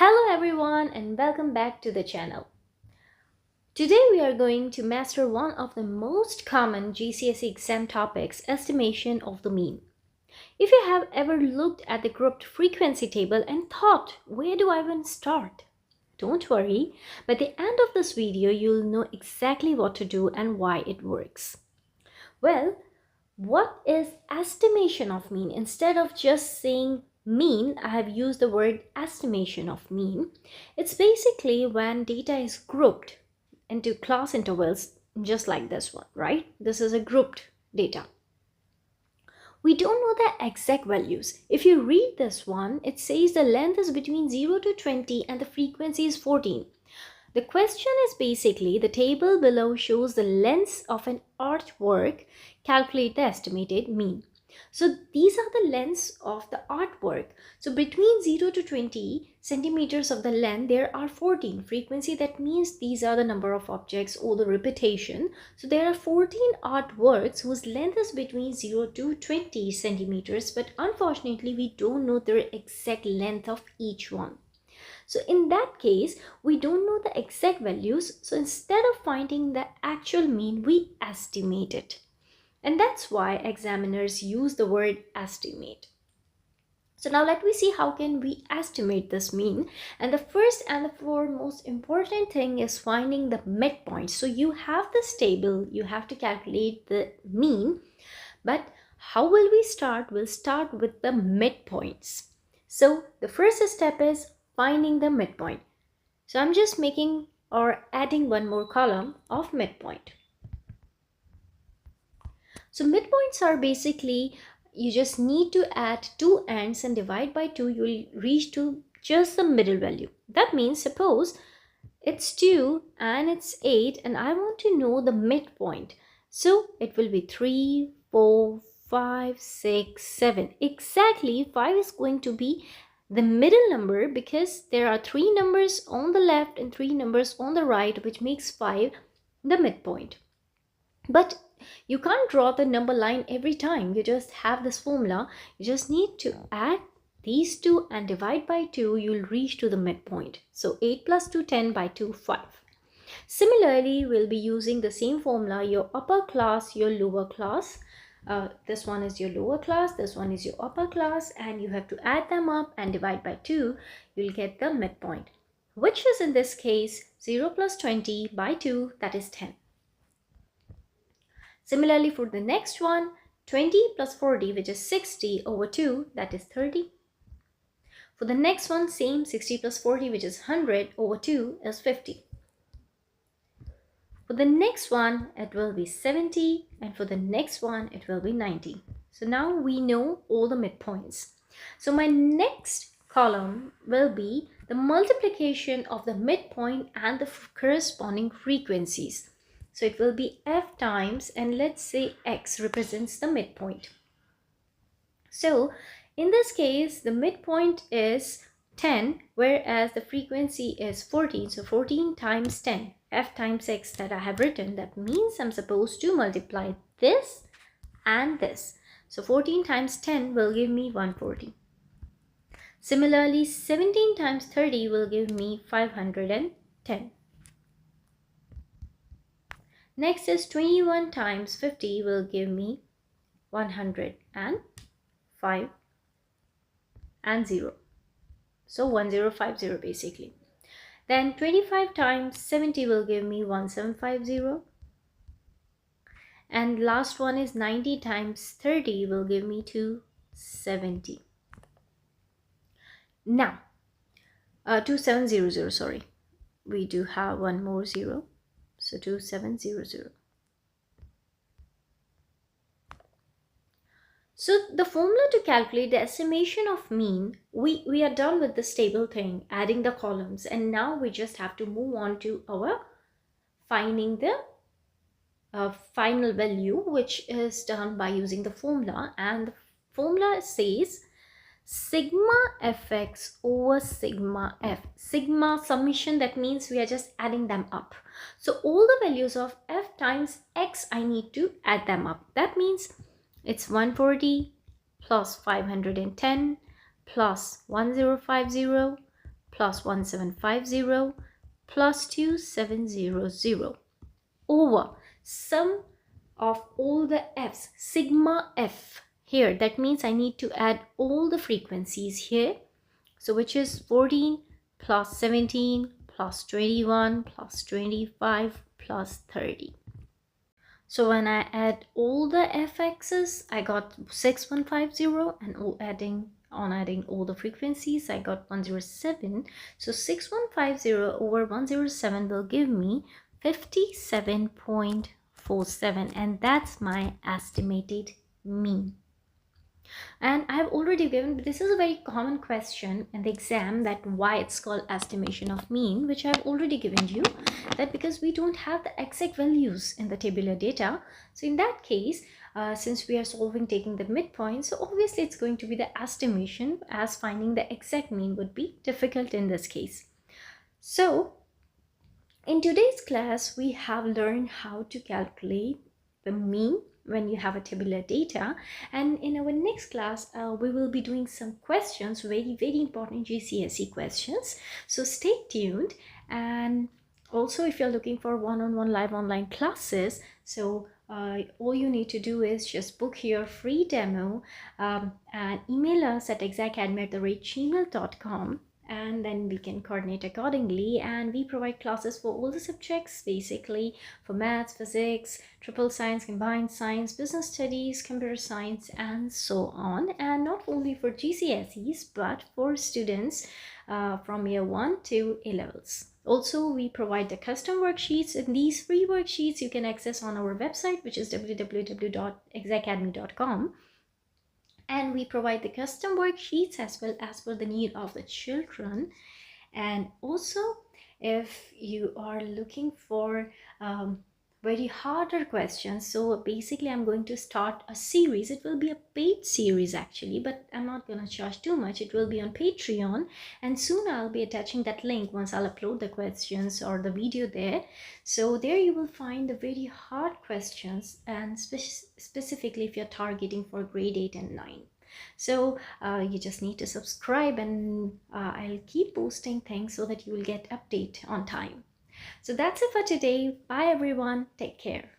Hello everyone and welcome back to the channel. Today we are going to master one of the most common GCSE exam topics, estimation of the mean. If you have ever looked at the grouped frequency table and thought, where do I even start? Don't worry, by the end of this video you'll know exactly what to do and why it works. Well, what is estimation of mean? Instead of just saying mean, I have used the word estimation of mean. It's basically when data is grouped into class intervals, just like this one, right? This is a grouped data. We don't know the exact values. If you read this one, it says the length is between 0 to 20 and the frequency is 14. The question is basically the table below shows the lengths of an artwork, calculate the estimated mean. So these are the lengths of the artwork. So between 0 to 20 centimeters of the length, there are 14. Frequency, that means these are the number of objects or the repetition. So there are 14 artworks whose length is between 0 to 20 centimeters, but unfortunately we don't know the exact length of each one. So in that case, we don't know the exact values. So instead of finding the actual mean, we estimate it. And that's why examiners use the word estimate. So now let me see how can we estimate this mean. And the first and the foremost important thing is finding the midpoint. So you have this table, you have to calculate the mean. But how will we start? We'll start with the midpoints. So the first step is finding the midpoint. So I'm just making or adding one more column of midpoint. So midpoints are basically, you just need to add two ends and divide by 2, you will reach to just the middle value. That means suppose it's 2 and it's 8 and I want to know the midpoint. So it will be 3, 4, 5, 6, 7. Exactly 5 is going to be the middle number because there are 3 numbers on the left and 3 numbers on the right, which makes 5 the midpoint. But you can't draw the number line every time. You just have this formula. You just need to add these two and divide by 2. You'll reach to the midpoint. So 8 plus 2, 10 by 2, 5. Similarly, we'll be using the same formula. Your upper class, your lower class. This one is your lower class. This one is your upper class. And you have to add them up and divide by 2. You'll get the midpoint, which is in this case 0 plus 20 by 2. That is 10. Similarly, for the next one, 20 plus 40, which is 60 over 2, that is 30. For the next one, same 60 plus 40, which is 100 over 2 is 50. For the next one, it will be 70, and for the next one, it will be 90. So now we know all the midpoints. So my next column will be the multiplication of the midpoint and the corresponding frequencies. So it will be f times, and let's say x represents the midpoint. So in this case, the midpoint is 10, whereas the frequency is 14. So 14 times 10, f times x that I have written. That means I'm supposed to multiply this and this. So 14 times 10 will give me 140. Similarly, 17 times 30 will give me 510. Next is 21 times 50 will give me 105 and 0. So 1050 basically. Then 25 times 70 will give me 1750. And last one is 90 times 30 will give me 270. Now, 2700, sorry. We do have one more 0. So 2700. So the formula to calculate the estimation of mean, we are done with this table thing, adding the columns, and now we just have to move on to our finding the final value, which is done by using the formula. And the formula says sigma fx over sigma f. Sigma summation, that means we are just adding them up. So all the values of f times x, I need to add them up. That means it's 140 plus 510 plus 1050 plus 1750 plus 2700 over sum of all the f's, sigma f here. That means I need to add all the frequencies here. So which is 14 plus 17 plus 21 plus 25 plus 30. So when I add all the fx's, I got 6150, and adding all the frequencies, I got 107. So 6150 over 107 will give me 57.47, and that's my estimated mean. And I've already given, this is a very common question in the exam, that why it's called estimation of mean, which I've already given you, that because we don't have the exact values in the tabular data. So in that case, since we are solving taking the midpoint, so obviously it's going to be the estimation, as finding the exact mean would be difficult in this case. So in today's class, we have learned how to calculate the mean when you have a tabular data, and in our next class we will be doing some questions, very important GCSE questions. So stay tuned. And also, if you're looking for one-on-one live online classes, so all you need to do is just book your free demo and email us at exactacademy@gmail.com, and then we can coordinate accordingly. And we provide classes for all the subjects, basically for maths, physics, triple science, combined science, business studies, computer science, and so on. And not only for GCSEs, but for students from year 1 to A levels. Also, we provide the custom worksheets, and these free worksheets you can access on our website, which is www.exactacademy.com. And we provide the custom worksheets as well as for the need of the children. And also, if you are looking for very harder questions, so basically I'm going to start a series. It will be a paid series actually, but I'm not going to charge too much. It will be on Patreon, and soon I'll be attaching that link once I'll upload the questions or the video there. So there you will find the very hard questions, and specifically if you're targeting for grade 8 and 9. So you just need to subscribe, and I'll keep posting things so that you will get update on time. So that's it for today. Bye everyone. Take care.